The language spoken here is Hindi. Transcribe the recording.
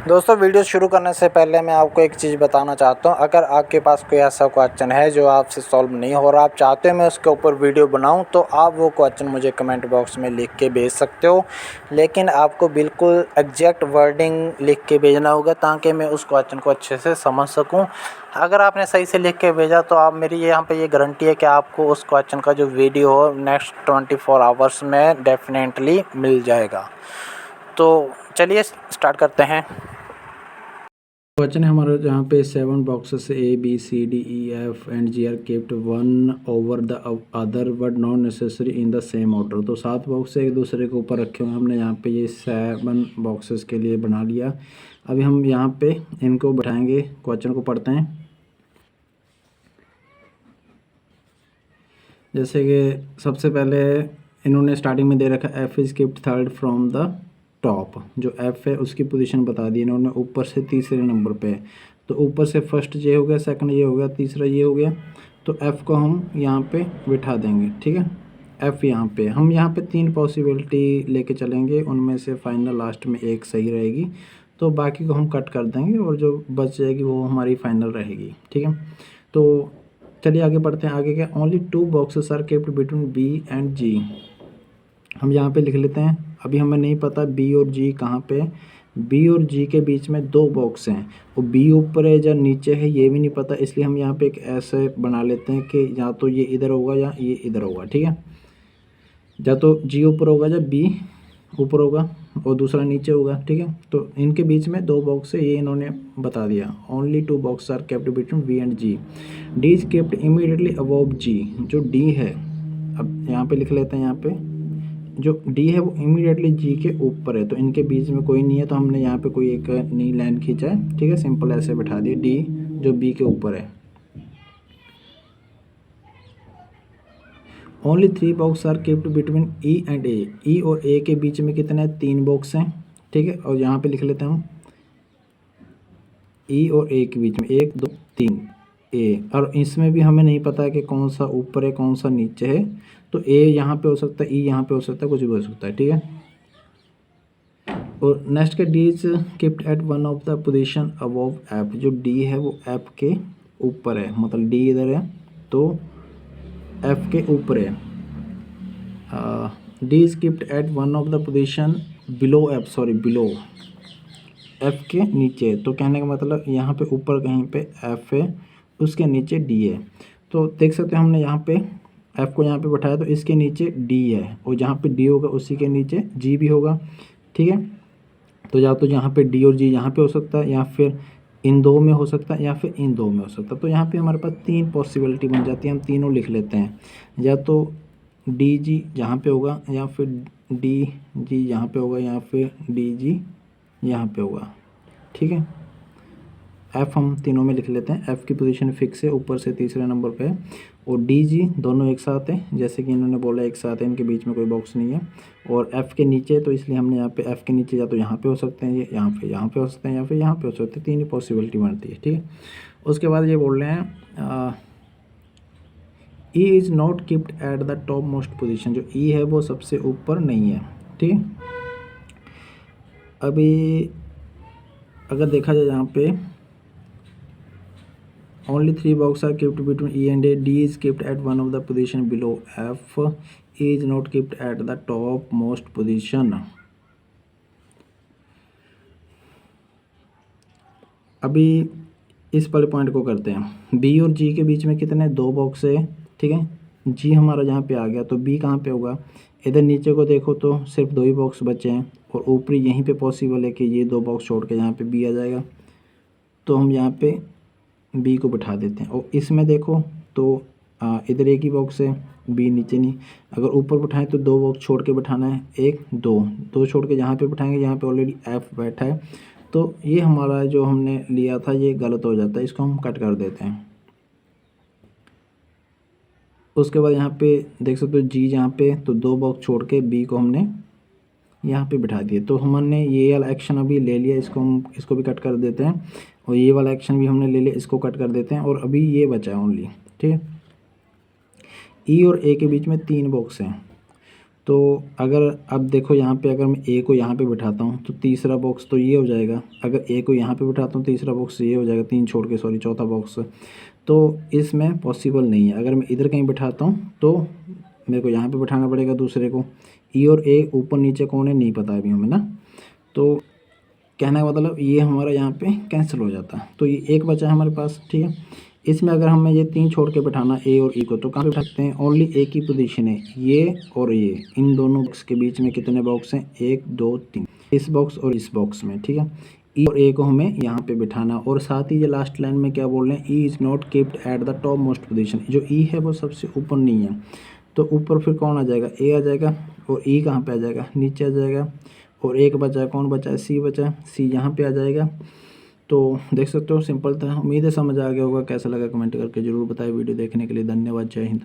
दोस्तों वीडियो शुरू करने से पहले मैं आपको एक चीज़ बताना चाहता हूँ। अगर आपके पास कोई ऐसा क्वेश्चन है जो आपसे सॉल्व नहीं हो रहा, आप चाहते हो मैं उसके ऊपर वीडियो बनाऊँ, तो आप वो क्वेश्चन मुझे कमेंट बॉक्स में लिख के भेज सकते हो। लेकिन आपको बिल्कुल एग्जैक्ट वर्डिंग लिख के भेजना होगा ताकि मैं उस क्वेश्चन को अच्छे से समझ सकूँ। अगर आपने सही से लिख के भेजा तो आप मेरी यहाँ पे ये गारंटी है कि आपको उस क्वेश्चन का जो वीडियो हो नेक्स्ट 24 आवर्स में डेफिनेटली मिल जाएगा। तो चलिए स्टार्ट करते हैं। क्वेश्चन है हमारा जहाँ पे 7 boxes ABCDEFG are kept one over the other but not necessary in the same order. तो 7 बॉक्स एक दूसरे के ऊपर रखे हुए हैं, हमने यहाँ पे ये 7 बॉक्सेस के लिए बना लिया। अभी हम यहाँ पे इनको बैठाएंगे, क्वेश्चन को पढ़ते हैं। जैसे कि सबसे पहले इन्होंने स्टार्टिंग में दे रखा F is kept third from the top. जो F है उसकी पोजीशन बता दी इन्होंने, ऊपर से तीसरे नंबर पे। तो ऊपर से फर्स्ट ये हो गया, सेकंड ये हो गया, तीसरा ये हो गया। तो F को हम यहाँ पे बिठा देंगे, ठीक है। F यहाँ पे हम यहाँ पे 3 पॉसिबिलिटी लेके चलेंगे, उनमें से फाइनल लास्ट में एक सही रहेगी, तो बाकी को हम कट कर देंगे और जो बच जाएगी वो हमारी फाइनल रहेगी, ठीक है। तो चलिए आगे बढ़ते हैं। आगे क्या, only 2 boxes are kept between B and G। हम यहाँ पे लिख लेते हैं। अभी हमें नहीं पता B और G कहाँ पे। B और G के बीच में 2 बॉक्स हैं, वो B ऊपर है या नीचे है ये भी नहीं पता, इसलिए हम यहाँ पे एक ऐसे बना लेते हैं कि या तो ये इधर होगा या ये इधर होगा, ठीक है। या तो G ऊपर होगा या B ऊपर होगा और दूसरा नीचे होगा, ठीक है। तो इनके बीच में 2 बॉक्स है, ये इन्होंने बता दिया। Only 2 box are kept between B and G। D is kept immediately above G। जो D है, अब यहाँ पे लिख लेते हैं, यहाँ पे जो D है वो इमीडिएटली G के ऊपर है, तो इनके बीच में कोई नहीं है, तो हमने यहाँ पे कोई एक नई लाइन खींचा है, ठीक है। सिंपल ऐसे बैठा दिए D जो B के ऊपर है। Only 3 box are kept between E and A। E और A के बीच में कितने 3 बॉक्स हैं, ठीक है। और यहाँ पे लिख लेते हैं हम E और A के बीच में 1 2 3 A। और इसमें भी हमें नहीं पता है कि कौन सा ऊपर है कौन सा नीचे है, तो A यहाँ पे हो सकता है, E यहाँ पे हो सकता है, कुछ भी हो सकता है, ठीक है। और नेक्स्ट के D is kept at one of the position above F। जो D है वो F के ऊपर है, मतलब D इधर है तो F के ऊपर है। D is kept at one of the position below F, sorry below F के नीचे। तो कहने का मतलब यहाँ पे ऊपर कहीं पे F है, उसके नीचे D है। तो देख सकते हैं हमने यहाँ पे F को यहाँ पे बैठाया, तो इसके नीचे D है और जहाँ पे D होगा उसी के नीचे G भी होगा, ठीक है। तो या तो यहाँ पे D और G यहाँ पे हो सकता है, या फिर इन दो में हो सकता है, या फिर इन दो में हो सकता है। तो यहाँ पे हमारे पास 3 पॉसिबिलिटी बन जाती है, हम तीनों लिख लेते हैं। या तो DG यहाँ पे होगा, या फिर DG यहाँ पे होगा, या फिर DG यहाँ पे होगा, ठीक है। F हम तीनों में लिख लेते हैं। F की पोजीशन फिक्स है, ऊपर से तीसरे नंबर पे है, और DG दोनों एक साथ हैं, जैसे कि इन्होंने बोला एक साथ है, इनके बीच में कोई बॉक्स नहीं है। और F के नीचे, तो इसलिए हमने यहाँ पे F के नीचे या तो यहाँ पे हो सकते हैं, ये यहाँ पे हो सकते हैं, या फिर यहाँ पे हो सकते हैं। 3 ही पॉसिबिलिटी बनती है, ठीक है। उसके बाद ये बोल रहे हैं E is not keeped at the top most position. जो E है वो सबसे ऊपर नहीं है, ठीक है। अभी अगर देखा जाए यहाँ पे only 3 boxes are kept between E and A. D is kept at one of the position below F. E is not kept at the top most position. अभी इस वाले पॉइंट को करते हैं। B और G के बीच में कितने 2 बॉक्स है, ठीक है। G हमारा जहाँ पे आ गया, तो B कहाँ पे होगा, इधर नीचे को देखो तो सिर्फ 2 ही बॉक्स बचे हैं, और ऊपरी यहीं पे पॉसिबल है कि ये 2 बॉक्स छोड़ के यहाँ पे B आ जाएगा। तो हम यहाँ पे B को बिठा देते हैं। और इसमें देखो तो इधर एक ही बॉक्स है, B नीचे नहीं। अगर ऊपर बिठाएं तो 2 बॉक्स छोड़ के बिठाना है, 1 2 छोड़ के यहाँ पे बिठाएंगे, यहाँ पे ऑलरेडी F बैठा है, तो ये हमारा जो हमने लिया था ये गलत हो जाता है, इसको हम कट कर देते हैं। उसके बाद यहाँ पे देख सकते हो G यहाँ पे, तो 2 बॉक्स छोड़ के B को हमने यहाँ पे बिठा दिए। तो हमने ये वाला एक्शन अभी ले लिया, इसको भी कट कर देते हैं, और ये वाला एक्शन भी हमने ले लिया, इसको कट कर देते हैं, और अभी ये बचा है ओनली, ठीक है। E और A के बीच में 3 बॉक्स हैं, तो अगर अब देखो यहाँ पे अगर मैं ए को यहाँ पे बिठाता हूँ तो तीसरा बॉक्स तो ये हो जाएगा, अगर ए को यहाँ पे बिठाता हूँ तीसरा बॉक्स ये हो जाएगा, 3 छोड़ के सॉरी चौथा बॉक्स, तो इसमें पॉसिबल नहीं है। अगर मैं इधर कहीं बिठाता हूँ तो मेरे को यहाँ पे बिठाना पड़ेगा दूसरे को। ई और ए ऊपर नीचे कौन है नहीं पता अभी हमें ना, तो कहने का मतलब ये हमारा यहाँ पे कैंसिल हो जाता है। तो ये एक बचा है हमारे पास, ठीक है। इसमें अगर हमें ये 3 छोड़ के बैठाना ए और ई को, तो कहाँ पे बैठा सकते हैं, ओनली एक ही पोजीशन है, ये और ये, इन दोनों बॉक्स के बीच में कितने बॉक्स हैं, 1 2 3, इस बॉक्स और इस बॉक्स में, ठीक है। ई और ए को हमें यहाँ पे बिठाना, और साथ ही ये लास्ट लाइन में क्या बोल रहे हैं, E is not keeped at the top most position, जो ई है वो सबसे ऊपर नहीं है, तो ऊपर फिर कौन आ जाएगा, ए आ जाएगा, और ई कहाँ पे आ जाएगा, नीचे आ जाएगा, और एक बचा है, कौन बचा है, सी बचा है, सी यहाँ पे आ जाएगा। तो देख सकते हो सिंपल था। उम्मीद है समझ आ गया होगा। कैसा लगा कमेंट करके ज़रूर बताएं। वीडियो देखने के लिए धन्यवाद। जय हिंद।